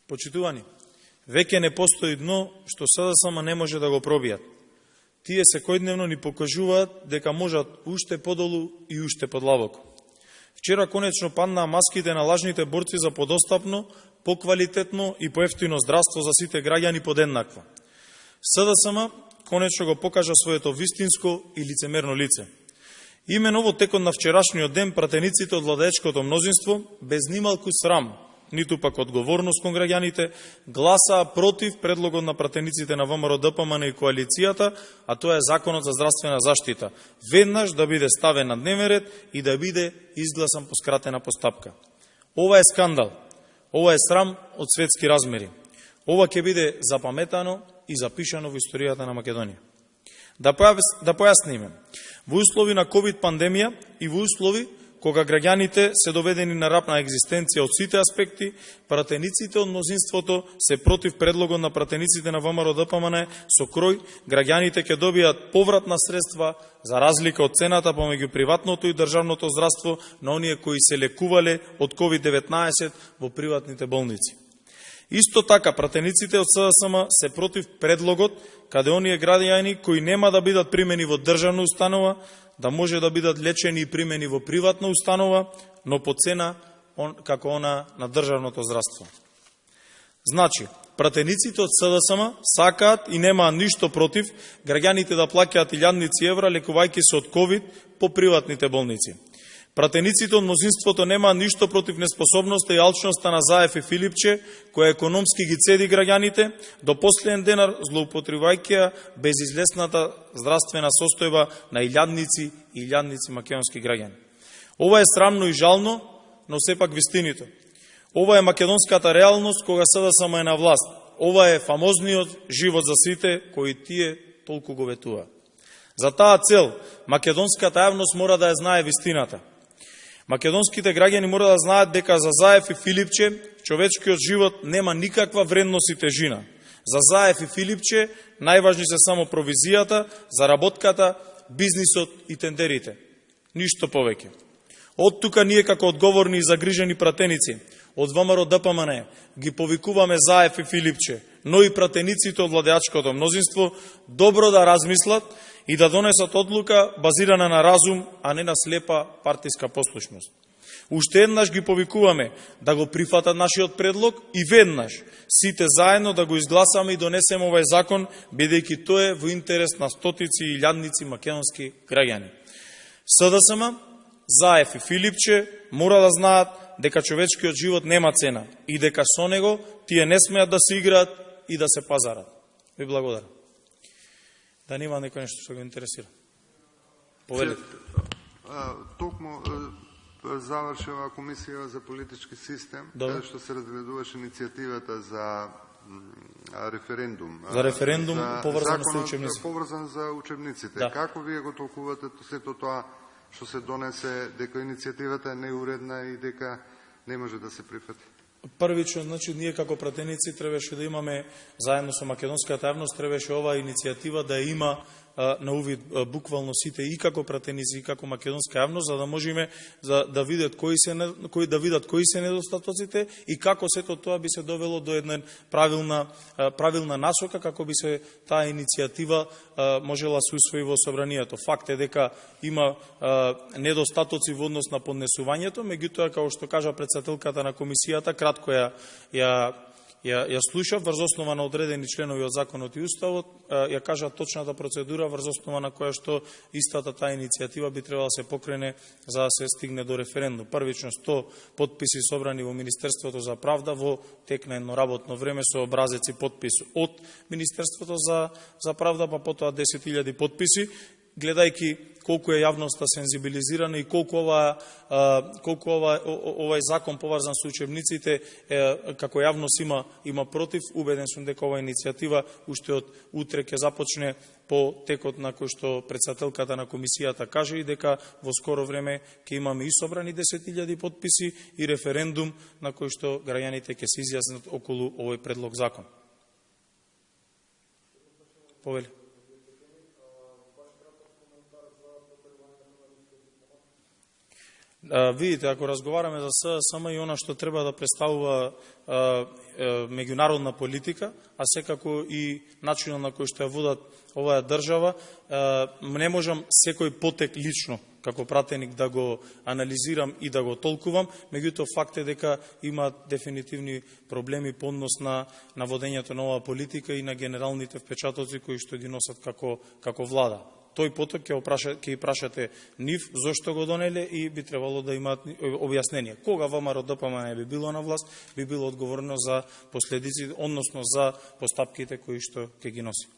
Почитувани, веќе не постои дно што СДСМ не може да го пробијат. Тие секојдневно ни покажуваат дека можат уште подолу и уште подлабоко. Вчера конечно паднаа маските на лажните борци за подостапно, поквалитетно и поевтино здравство за сите граѓани подеднаква. СДСМ конечно го покажа своето вистинско и лицемерно лице. Имено во текот на вчерашниот ден пратениците од владеечкото мнозинство, без нималку срам, ниту пак одговорност кон граѓаните, гласаа против предлогот на пратениците на ВМРО ДПМН и коалицијата, а тоа е Законот за здравствена заштита, веднаш да биде ставен на дневен ред и да биде изгласан по скратена постапка. Ова е скандал, ова е срам од светски размери. Ова ќе биде запаметано и запишано во историјата на Македонија. Да појасниме, во услови на ковид пандемија и во услови кога граѓаните се доведени на раб на екзистенција од сите аспекти, пратениците од мнозинството се против предлогот на пратениците на ВМРО ДПМН со крој граѓаните ќе добијат повратна средства за разлика од цената помеѓу приватното и државното здравство на оние кои се лекувале од COVID-19 во приватните болници. Исто така, пратениците од СДСМ се против предлогот каде оние граѓани кои нема да бидат примени во државна установа, да може да бидат лечени и примени во приватна установа, но по цена како она на државното здравство. Значи, пратениците од СДСМ сакаат и немаат ништо против граѓаните да плаќаат илјадници евра лекувајќи се од ковид по приватните болници. Пратениците од мнозинството немаат ништо против неспособноста и алчноста на Заев и Филипче, која економски ги цеди граѓаните, до последен денар злоупотребувајќи безизлесната здравствена состојба на илјадници и илјадници македонски граѓани. Ова е срамно и жално, но сепак вистинито. Ова е македонската реалност кога СДСМ е на власт. Ова е фамозниот живот за сите кои тие толку го ветува. За таа цел, македонската јавност мора да ја знае вистината. Македонските граѓани мора да знаат дека за Заев и Филипче човечкиот живот нема никаква вредност и тежина. За Заев и Филипче најважни се само провизијата, заработката, бизнисот и тендерите. Ништо повеќе. Од тука ние како одговорни и загрижени пратеници од ВМРО ДПМН ги повикуваме Заев и Филипче, но и пратениците од владеачкото мнозинство добро да размислат и да донесат одлука базирана на разум, а не на слепа партиска послушност. Уште еднаш ги повикуваме да го прифатат нашиот предлог и веднаш сите заедно да го изгласаме и донесеме овај закон, бидејќи тоа е во интерес на стотици и илјадници македонски граѓани. СДСМ, Заев и Филипче мора да знаат дека човечкиот живот нема цена и дека со него тие не смеат да се играат и да се пазарат. Ви благодарам. Да нема некој нешто што го интересира. Повелете. Токму завршила комисија за политички систем, каде што се разгледуваше иницијативата за референдум. За референдум поврзан со учебниците. Поврзан за учебниците. Да. Како вие го толкувате сето тоа што се донесе, дека иницијативата е неуредна и дека не може да се прифати? Првично, значи, ние како пратеници требаше да имаме, заедно со македонската јавност, требаше оваа иницијатива да има на увид буквално сите и како пратеници и како македонска јавност, за да можеме да видат кои се недостатоците и како сето тоа би се довело до една правилна насока, како би се таа иницијатива можела се усвои во собранието. Факт е дека има недостатоци во однос на поднесувањето, меѓутоа, како што кажа претседателката на комисијата, кратко ја слушав, врз основа на одредени членови од законот и уставот, ја кажа точната процедура врз основа на која што истата таа иницијатива би требало да се покрене за да се стигне до референдум. Првично 100 потписи собрани во Министерството за правда во тек на едно работно време со образеци потпис од Министерството за правда, па потоа 10.000 потписи, гледајќи колку е јавноста сензибилизирана и колку овај закон поврзан со учебниците како јавност има против, убеден сум дека оваа иницијатива уште од утре ќе започне по текот на кој што претседателката на комисијата каже и дека во скоро време ќе имаме и собрани 10.000 потписи и референдум на кој што граѓаните ќе се изјаснат околу овој предлог закон. Повели. Видите, ако разговараме за СДСМ и она што треба да представува меѓународна политика, а секако и начинот на кој што ја водат оваа држава, не можам секој потек лично како пратеник да го анализирам и да го толкувам, меѓутоа факт е дека има дефинитивни проблеми по однос на водењето на оваа политика и на генералните впечатоци кои што ги носат како влада. Тој поток ќе прашате нив зошто го донеле и би требало да имаат објаснение. Кога ВМРО ДПМН би било на власт, би било одговорно за последици, односно за постапките кои што ќе ги носи.